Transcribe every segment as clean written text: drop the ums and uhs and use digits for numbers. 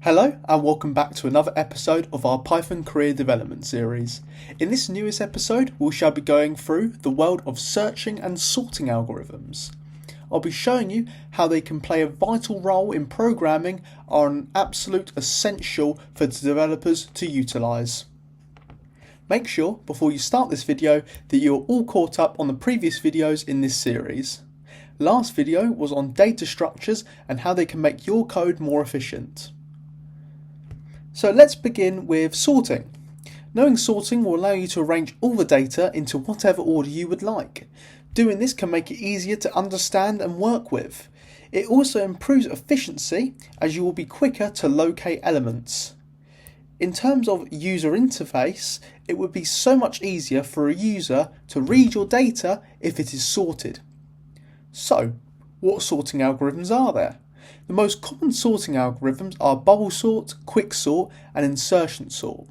Hello and welcome back to another episode of our Python career development series. In this newest episode, we shall be going through the world of searching and sorting algorithms. I'll be showing you how they can play a vital role in programming, are an absolute essential for developers to utilise. Make sure before you start this video that you're all caught up on the previous videos in this series. Last video was on data structures and how they can make your code more efficient. So let's begin with sorting. Knowing sorting will allow you to arrange all the data into whatever order you would like. Doing this can make it easier to understand and work with. It also improves efficiency as you will be quicker to locate elements. In terms of user interface, it would be so much easier for a user to read your data if it is sorted. So, what sorting algorithms are there? The most common sorting algorithms are bubble sort, quick sort and insertion sort.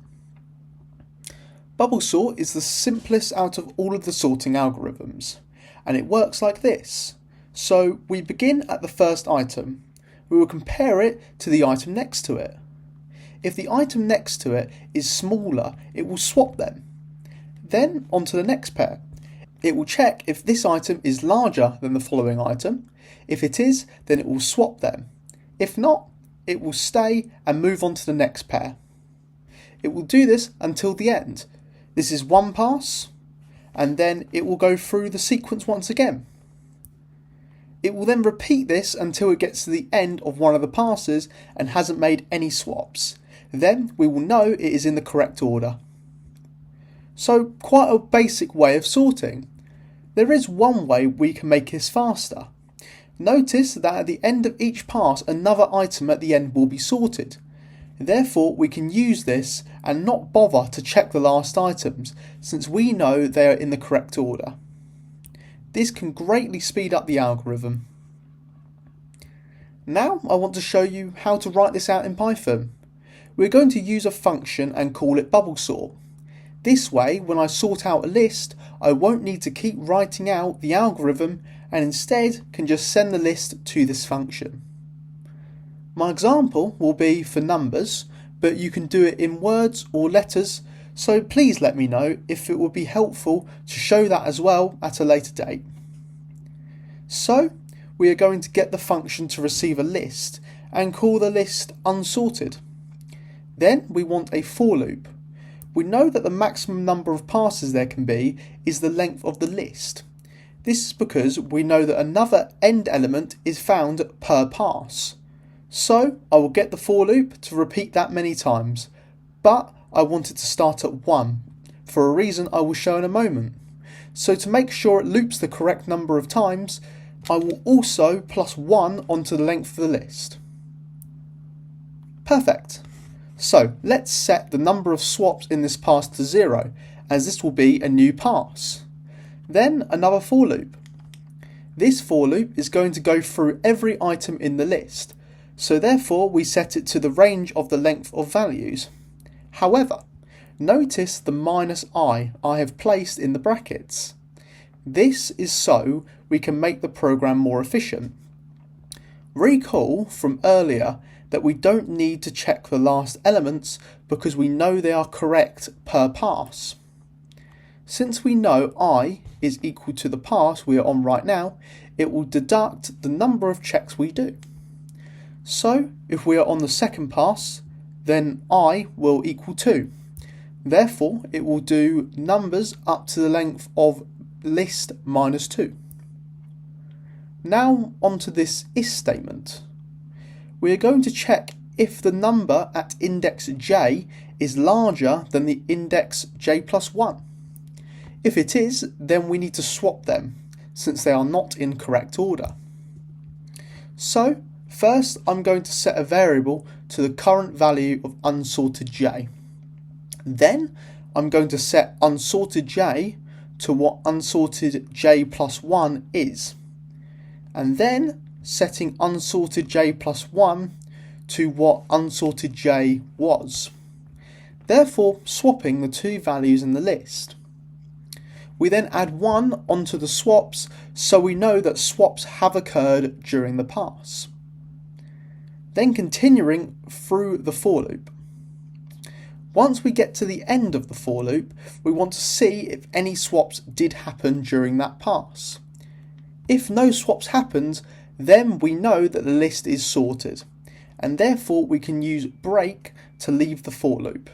Bubble sort is the simplest out of all of the sorting algorithms, and it works like this. So we begin at the first item. We will compare it to the item next to it. If the item next to it is smaller, it will swap them. Then on to the next pair. It will check if this item is larger than the following item. If it is, then it will swap them. If not, it will stay and move on to the next pair. It will do this until the end. This is one pass, and then it will go through the sequence once again. It will then repeat this until it gets to the end of one of the passes and hasn't made any swaps. Then we will know it is in the correct order. So quite a basic way of sorting. There is one way we can make this faster. Notice that at the end of each pass another item at the end will be sorted. Therefore we can use this and not bother to check the last items since we know they are in the correct order. This can greatly speed up the algorithm. Now I want to show you how to write this out in Python. We're going to use a function and call it bubble sort. This way, when I sort out a list, I won't need to keep writing out the algorithm and instead can just send the list to this function. My example will be for numbers, but you can do it in words or letters, so please let me know if it would be helpful to show that as well at a later date. So, we are going to get the function to receive a list and call the list unsorted. Then we want a for loop. We know that the maximum number of passes there can be is the length of the list. This is because we know that another end element is found per pass. So I will get the for loop to repeat that many times, but I want it to start at 1 for a reason I will show in a moment. So to make sure it loops the correct number of times, I will also plus 1 onto the length of the list. Perfect. So let's set the number of swaps in this pass to 0, as this will be a new pass. Then another for loop. This for loop is going to go through every item in the list, so therefore we set it to the range of the length of values. However, notice the -i I have placed in the brackets. This is so we can make the program more efficient. Recall from earlier that we don't need to check the last elements because we know they are correct per pass. Since we know I is equal to the pass we are on right now, it will deduct the number of checks we do. So if we are on the second pass, then I will equal 2. Therefore it will do numbers up to the length of list -2. Now onto this is statement. We are going to check if the number at index j is larger than the index j plus 1. If it is, then we need to swap them, since they are not in correct order. So, first I'm going to set a variable to the current value of unsorted j. Then I'm going to set unsorted j to what unsorted j plus 1 is. And then setting unsorted j plus 1 to what unsorted j was. Therefore swapping the two values in the list. We then add 1 onto the swaps so we know that swaps have occurred during the pass. then continuing through the for loop. Once we get to the end of the for loop, we want to see if any swaps did happen during that pass. If no swaps happened, then we know that the list is sorted, and therefore we can use break to leave the for loop.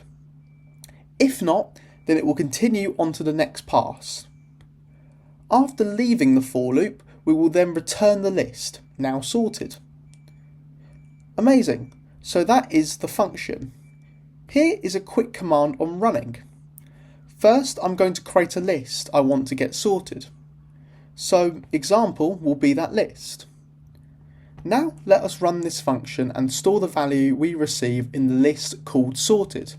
If not, then it will continue on to the next pass. After leaving the for loop, we will then return the list, now sorted. Amazing, so that is the function. Here is a quick command on running. First, I'm going to create a list I want to get sorted. So, example will be that list. Now, let us run this function and store the value we receive in the list called sorted.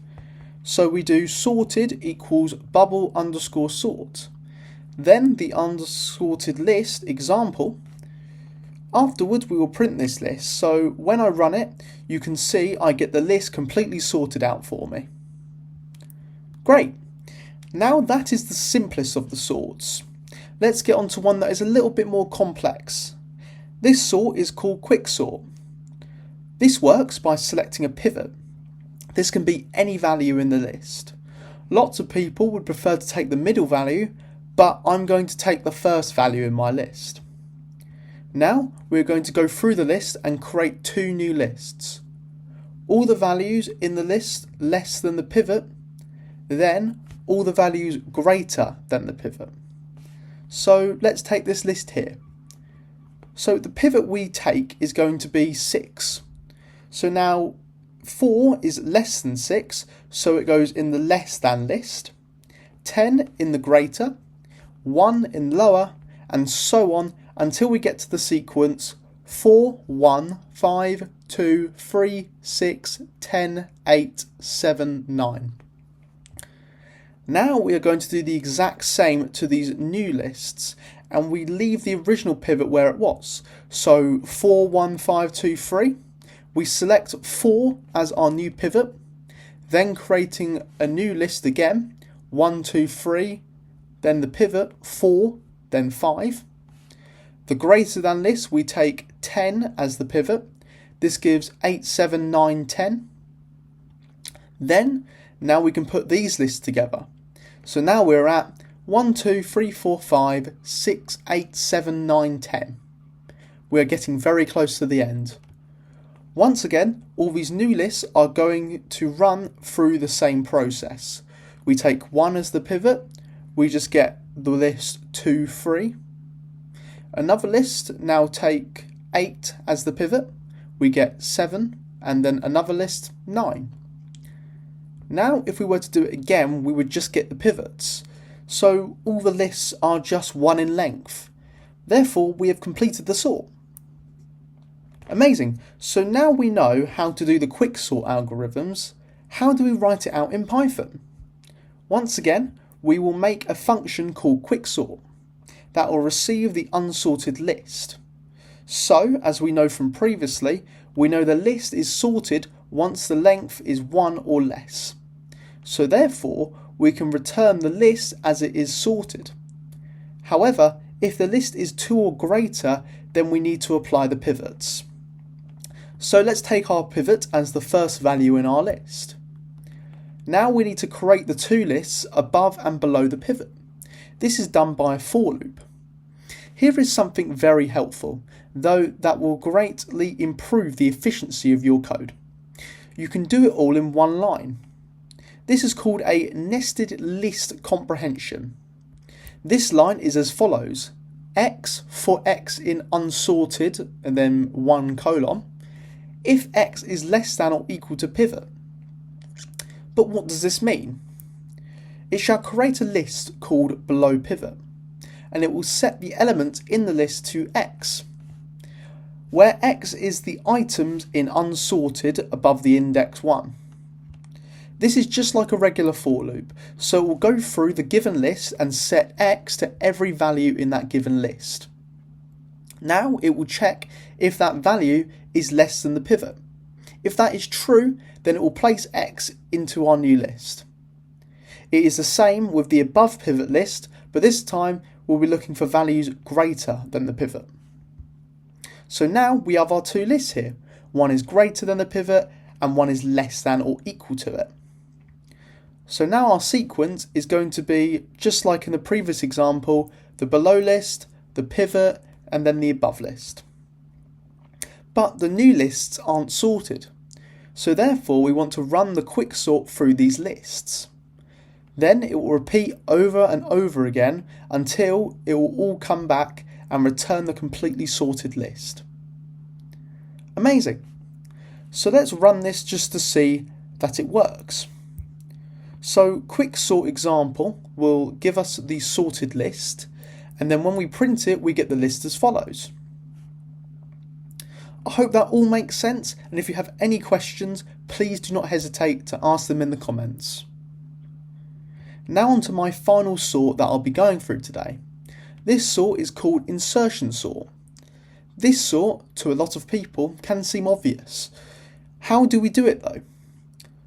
So we do sorted equals bubble underscore sort. Then the unsorted list example. Afterwards we will print this list, so when I run it, you can see I get the list completely sorted out for me. Great! Now that is the simplest of the sorts. Let's get on to one that is a little bit more complex. This sort is called quicksort. This works by selecting a pivot. This can be any value in the list. Lots of people would prefer to take the middle value, but I'm going to take the first value in my list. Now we're going to go through the list and create two new lists. All the values in the list less than the pivot, then all the values greater than the pivot. So let's take this list here. So the pivot we take is going to be 6. So now 4 is less than 6, so it goes in the less than list, 10 in the greater, 1 in lower, and so on until we get to the sequence 4, 1, 5, 2, 3, 6, 10, 8, 7, 9. Now we are going to do the exact same to these new lists, and we leave the original pivot where it was. So 4, 1, 5, 2, 3. We select 4 as our new pivot, then creating a new list again, 1, 2, 3, then the pivot, 4, then 5. The greater than list, we take 10 as the pivot. This gives 8, 7, 9, 10. Then, now we can put these lists together. So now we're at 1, 2, 3, 4, 5, 6, 8, 7, 9, 10. We're getting very close to the end. Once again, all these new lists are going to run through the same process. We take 1 as the pivot, we just get the list 2, 3. Another list, now take 8 as the pivot, we get 7, and then another list, 9. Now, if we were to do it again, we would just get the pivots. So all the lists are just 1 in length. Therefore, we have completed the sort. Amazing. So now we know how to do the quicksort algorithms. How do we write it out in Python? Once again, we will make a function called quicksort that will receive the unsorted list. So, as we know from previously, we know the list is sorted once the length is 1 or less. So therefore, we can return the list as it is sorted. However, if the list is 2 or greater, then we need to apply the pivots. So let's take our pivot as the first value in our list. Now we need to create the two lists above and below the pivot. This is done by a for loop. Here is something very helpful, though that will greatly improve the efficiency of your code. You can do it all in one line. This is called a nested list comprehension. This line is as follows: x for x in unsorted and then 1 colon, if x is less than or equal to pivot. But what does this mean? It shall create a list called below pivot, and it will set the element in the list to x, where x is the items in unsorted above the index 1. This is just like a regular for loop, so it will go through the given list and set x to every value in that given list. Now it will check if that value is less than the pivot. If that is true, then it will place x into our new list. It is the same with the above pivot list, but this time we'll be looking for values greater than the pivot. So now we have our two lists here. one is greater than the pivot, and one is less than or equal to it. So now our sequence is going to be, just like in the previous example, the below list, the pivot, and then the above list. But the new lists aren't sorted, so therefore we want to run the quick sort through these lists. Then it will repeat over and over again until it will all come back and return the completely sorted list. Amazing! So let's run this just to see that it works. So quick sort example will give us the sorted list, and then when we print it we get the list as follows. I hope that all makes sense, and if you have any questions, please do not hesitate to ask them in the comments. Now on to my final sort that I'll be going through today. This sort is called Insertion Sort. This sort, to a lot of people, can seem obvious. How do we do it though?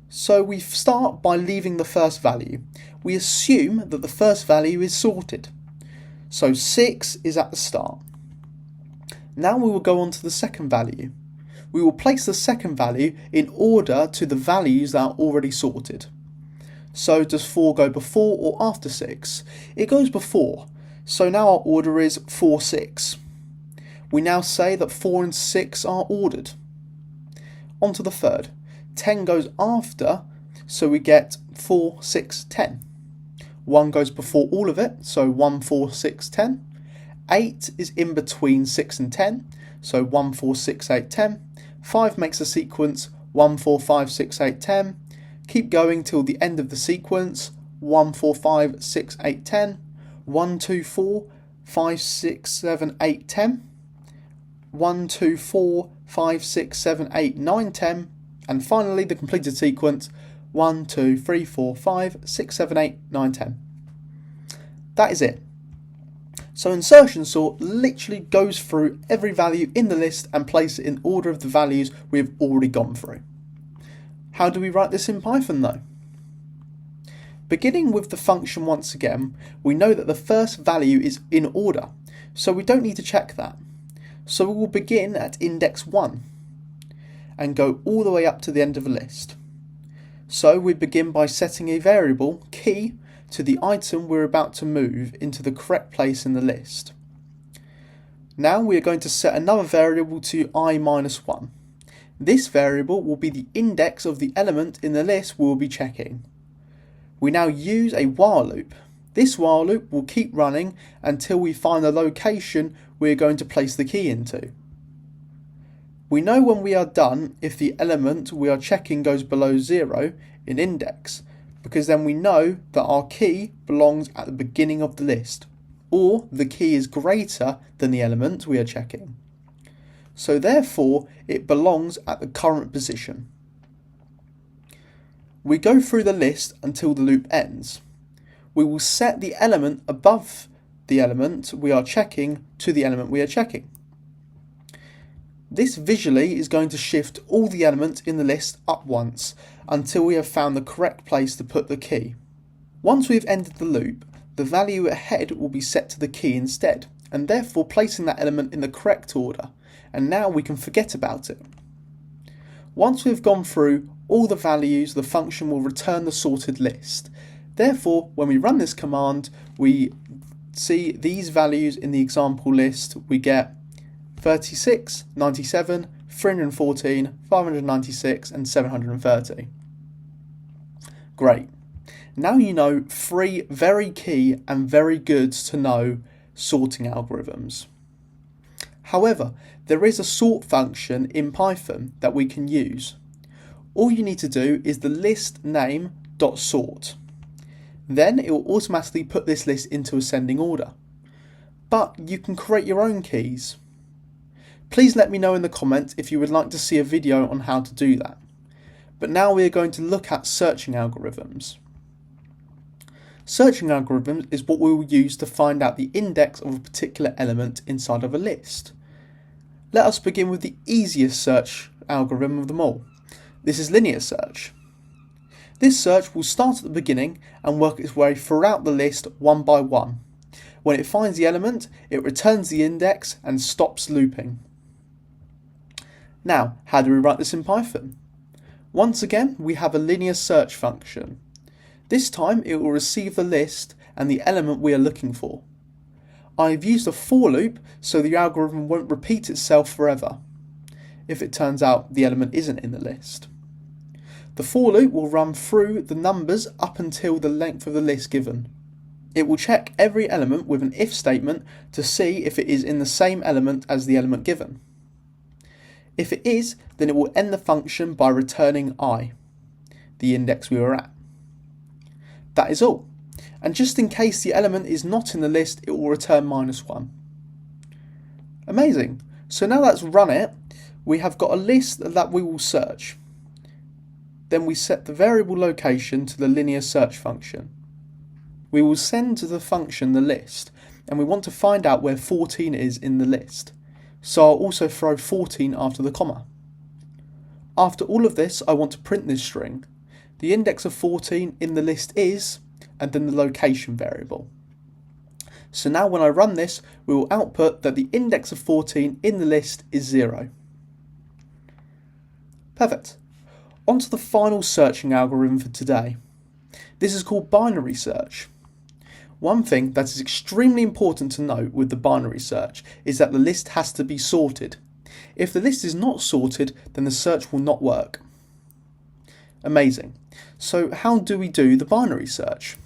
So we start by leaving the first value. We assume that the first value is sorted. So 6 is at the start. Now we will go on to the second value. We will place the second value in order to the values that are already sorted. So does 4 go before or after 6? It goes before, so now our order is 4, 6. We now say that 4 and 6 are ordered. On to the third. 10 goes after, so we get 4, 6, 10. 1 goes before all of it, so 1, 4, 6, 10. 8 is in between 6 and 10, so 1, 4, 6, 8, 10. 5 makes a sequence 1, 4, 5, 6, 8, 10. Keep going till the end of the sequence 1, 4, 5, 6, 8, 10. 1, 2, 4, 5, 6, 7, 8, 10. 1, 2, 4, 5, 6, 7, 8, 9, 10. And finally the completed sequence 1, 2, 3, 4, 5, 6, 7, 8, 9, 10. That is it. So insertion sort literally goes through every value in the list and places it in order of the values we've already gone through. How do we write this in Python though? Beginning with the function once again, we know that the first value is in order, so we don't need to check that. So we will begin at index 1 and go all the way up to the end of a list. So we begin by setting a variable, key, to the item we're about to move into the correct place in the list. Now we are going to set another variable to I-1. This variable will be the index of the element in the list we will be checking. We now use a while loop. This while loop will keep running until we find the location we are going to place the key into. We know when we are done if the element we are checking goes below 0 in index, because then we know that our key belongs at the beginning of the list, or the key is greater than the element we are checking. So therefore it belongs at the current position. We go through the list until the loop ends. We will set the element above the element we are checking to the element we are checking. This visually is going to shift all the elements in the list up once until we have found the correct place to put the key. Once we have ended the loop, the value ahead will be set to the key instead, and therefore placing that element in the correct order, and now we can forget about it. Once we've gone through all the values, the function will return the sorted list. Therefore, when we run this command, we see these values in the example list. We get 36, 97, 314, 596 and 730. Great. Now you know 3 very key and very good to know sorting algorithms. However, there is a sort function in Python that we can use. All you need to do is the list name .sort. Then it will automatically put this list into ascending order. But you can create your own keys. Please let me know in the comments if you would like to see a video on how to do that. But now we are going to look at searching algorithms. Searching algorithms is what we will use to find out the index of a particular element inside of a list. Let us begin with the easiest search algorithm of them all. This is linear search. This search will start at the beginning and work its way throughout the list one by one. When it finds the element, it returns the index and stops looping. Now, how do we write this in Python? Once again, we have a linear search function. This time it will receive the list and the element we are looking for. I've used a for loop so the algorithm won't repeat itself forever, if it turns out the element isn't in the list. The for loop will run through the numbers up until the length of the list given. It will check every element with an if statement to see if it is in the same element as the element given. If it is, then it will end the function by returning I, the index we were at. That is all. And just in case the element is not in the list, it will return -1. Amazing. So now let's run it. We have got a list that we will search. Then we set the variable location to the linear search function. We will send to the function the list, and we want to find out where 14 is in the list. So I'll also throw 14 after the comma. After all of this, I want to print this string. The index of 14 in the list is, and then the location variable. So now when I run this, we will output that the index of 14 in the list is 0. Perfect. On to the final searching algorithm for today. This is called binary search. One thing that is extremely important to note with the binary search is that the list has to be sorted. If the list is not sorted, then the search will not work. Amazing. So how do we do the binary search?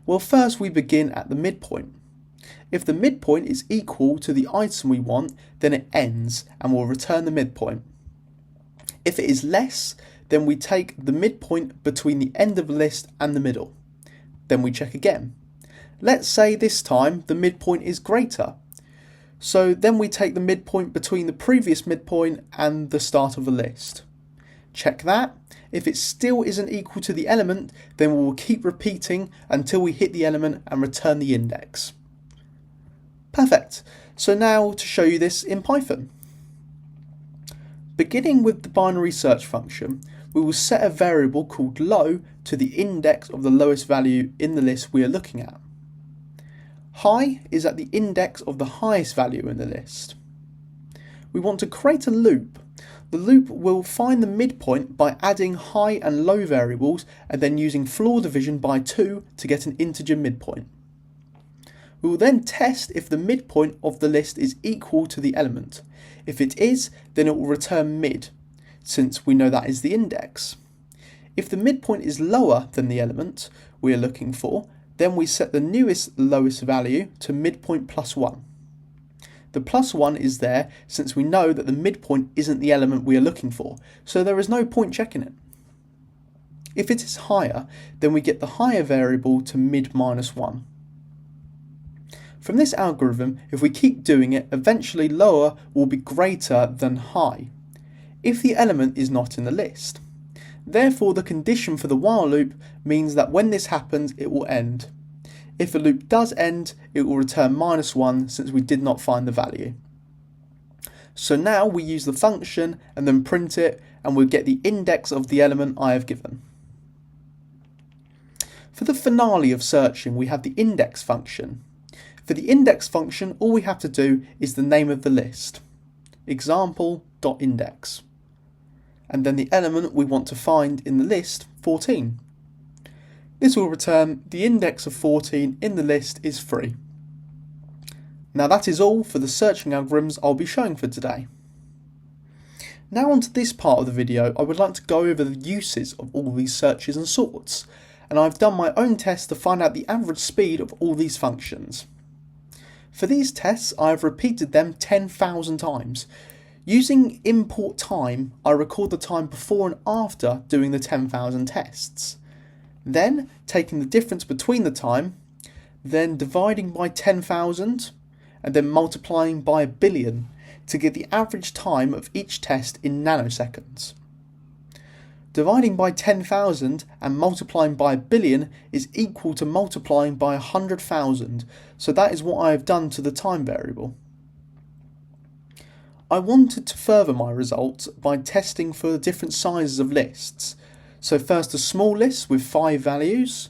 Well, first we begin at the midpoint. If the midpoint is equal to the item we want, then it ends and will return the midpoint. If it is less, then we take the midpoint between the end of the list and the middle. Then we check again. Let's say this time the midpoint is greater. So then we take the midpoint between the previous midpoint and the start of the list. Check that. If it still isn't equal to the element, then we will keep repeating until we hit the element and return the index. Perfect. So now to show you this in Python. Beginning with the binary search function, we will set a variable called low to the index of the lowest value in the list we are looking at. High is at the index of the highest value in the list. We want to create a loop. The loop will find the midpoint by adding high and low variables and then using floor division by 2 to get an integer midpoint. We will then test if the midpoint of the list is equal to the element. If it is, then it will return mid, since we know that is the index. If the midpoint is lower than the element we are looking for, then we set the newest lowest value to midpoint +1. The +1 is there since we know that the midpoint isn't the element we are looking for, so there is no point checking it. If it is higher, then we get the higher variable to mid -1. From this algorithm, if we keep doing it, eventually lower will be greater than high, if the element is not in the list. Therefore, the condition for the while loop means that when this happens, it will end. If the loop does end, it will return -1 since we did not find the value. So now we use the function and then print it, and we'll get the index of the element I have given. For the finale of searching, we have the index function. For the index function, all we have to do is the name of the list, example.index, and then the element we want to find in the list, 14. This will return the index of 14 in the list is 3. Now that is all for the searching algorithms I'll be showing for today. Now onto this part of the video, I would like to go over the uses of all these searches and sorts, and I've done my own test to find out the average speed of all these functions. For these tests, I have repeated them 10,000 times. Using import time, I record the time before and after doing the 10,000 tests. Then, taking the difference between the time, then dividing by 10,000, and then multiplying by 1,000,000,000 to get the average time of each test in nanoseconds. Dividing by 10,000 and multiplying by 1,000,000,000 is equal to multiplying by 100,000, so that is what I have done to the time variable. I wanted to further my results by testing for the different sizes of lists. So first a small list with 5 values,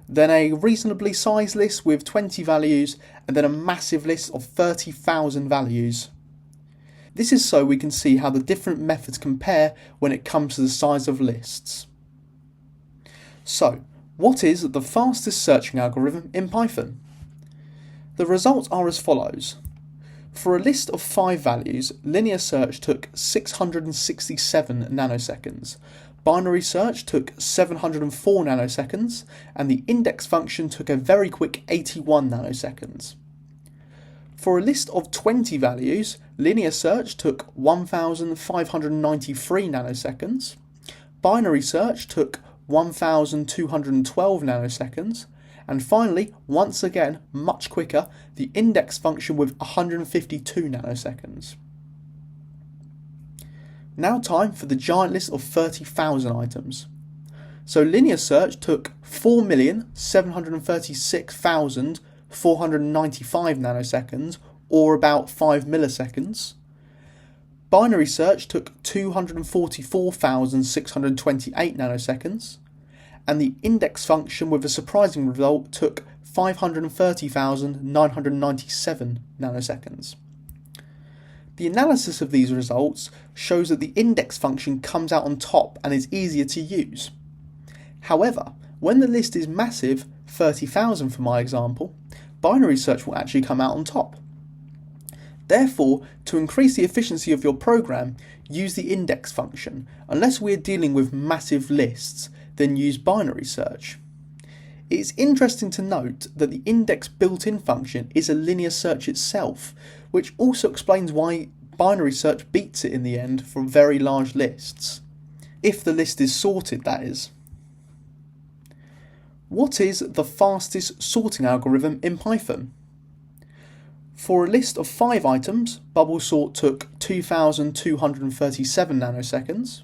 then a reasonably sized list with 20 values, and then a massive list of 30,000 values. This is so we can see how the different methods compare when it comes to the size of lists. So, what is the fastest searching algorithm in Python? The results are as follows. For a list of 5 values, linear search took 667 nanoseconds, binary search took 704 nanoseconds, and the index function took a very quick 81 nanoseconds. For a list of 20 values, linear search took 1593 nanoseconds, binary search took 1212 nanoseconds, and finally, once again, much quicker, the index function with 152 nanoseconds. Now time for the giant list of 30,000 items. So linear search took 4,736,495 nanoseconds, or about 5 milliseconds. Binary search took 244,628 nanoseconds. And the index function with a surprising result took 530,997 nanoseconds. The analysis of these results shows that the index function comes out on top and is easier to use. However, when the list is massive, 30,000 for my example, binary search will actually come out on top. Therefore, to increase the efficiency of your program, use the index function, unless we are dealing with massive lists, then use binary search. It's interesting to note that the index built-in function is a linear search itself, which also explains why binary search beats it in the end for very large lists. If the list is sorted, that is. What is the fastest sorting algorithm in Python? For a list of 5 items, bubble sort took 2,237 nanoseconds.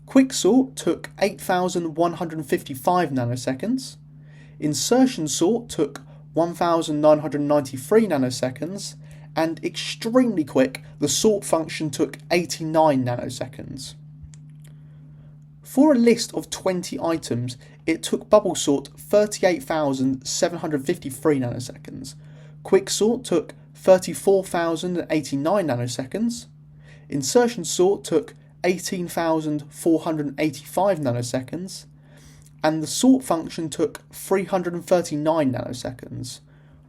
Quicksort took 8,155 nanoseconds. Insertion sort took 1,993 nanoseconds. And extremely quick, the sort function took 89 nanoseconds. For a list of 20 items, it took bubble sort 38,753 nanoseconds. Quicksort took 34,089 nanoseconds. Insertion sort took 18,485 nanoseconds. And the sort function took 339 nanoseconds.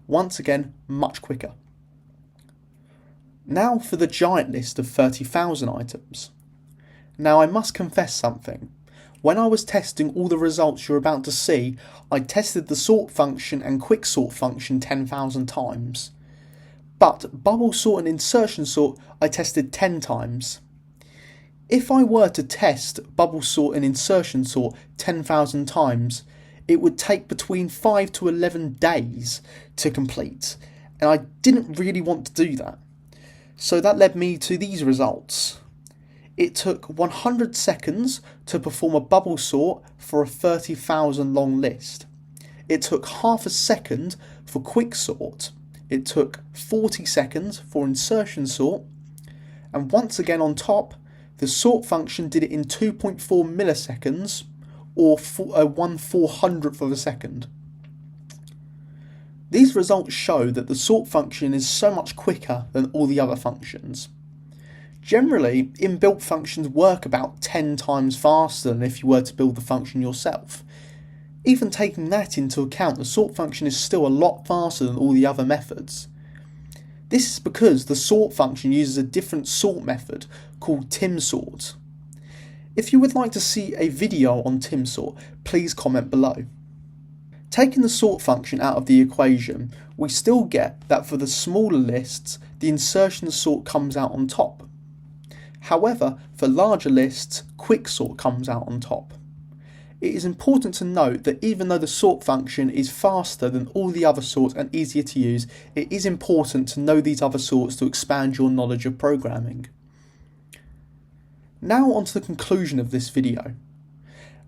Once again, much quicker. Now for the giant list of 30,000 items. Now I must confess something. When I was testing all the results you're about to see, I tested the sort function and quicksort function 10,000 times. But bubble sort and insertion sort I tested 10 times. If I were to test bubble sort and insertion sort 10,000 times, it would take between 5 to 11 days to complete, and I didn't really want to do that. So that led me to these results. It took 100 seconds to perform a bubble sort for a 30,000 long list. It took half a second for quicksort. It took 40 seconds for insertion sort. And once again on top, the sort function did it in 2.4 milliseconds, or 1/400th of a second. These results show that the sort function is so much quicker than all the other functions. Generally, inbuilt functions work about 10 times faster than if you were to build the function yourself. Even taking that into account, the sort function is still a lot faster than all the other methods. This is because the sort function uses a different sort method called timsort. If you would like to see a video on timsort, please comment below. Taking the sort function out of the equation, we still get that for the smaller lists, the insertion sort comes out on top. However, for larger lists, quicksort comes out on top. It is important to note that even though the sort function is faster than all the other sorts and easier to use, it is important to know these other sorts to expand your knowledge of programming. Now on to the conclusion of this video.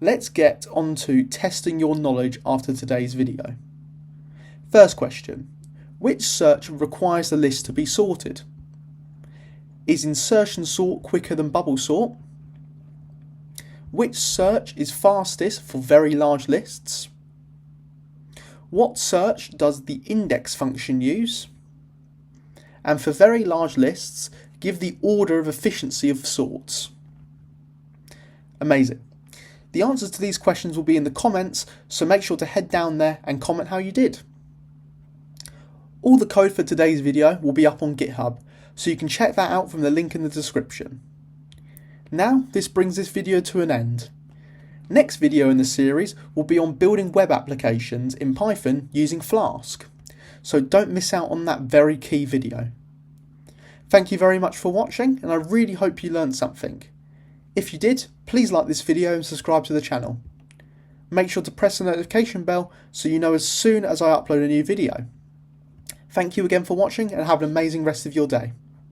Let's get on to testing your knowledge after today's video. First question. Which search requires the list to be sorted? Is insertion sort quicker than bubble sort? Which search is fastest for very large lists? What search does the index function use? And for very large lists, give the order of efficiency of sorts. Amazing. The answers to these questions will be in the comments, so make sure to head down there and comment how you did. All the code for today's video will be up on GitHub, so you can check that out from the link in the description. Now, this brings this video to an end. Next video in the series will be on building web applications in Python using Flask, so don't miss out on that very key video. Thank you very much for watching, and I really hope you learned something. If you did, please like this video and subscribe to the channel. Make sure to press the notification bell so you know as soon as I upload a new video. Thank you again for watching and have an amazing rest of your day.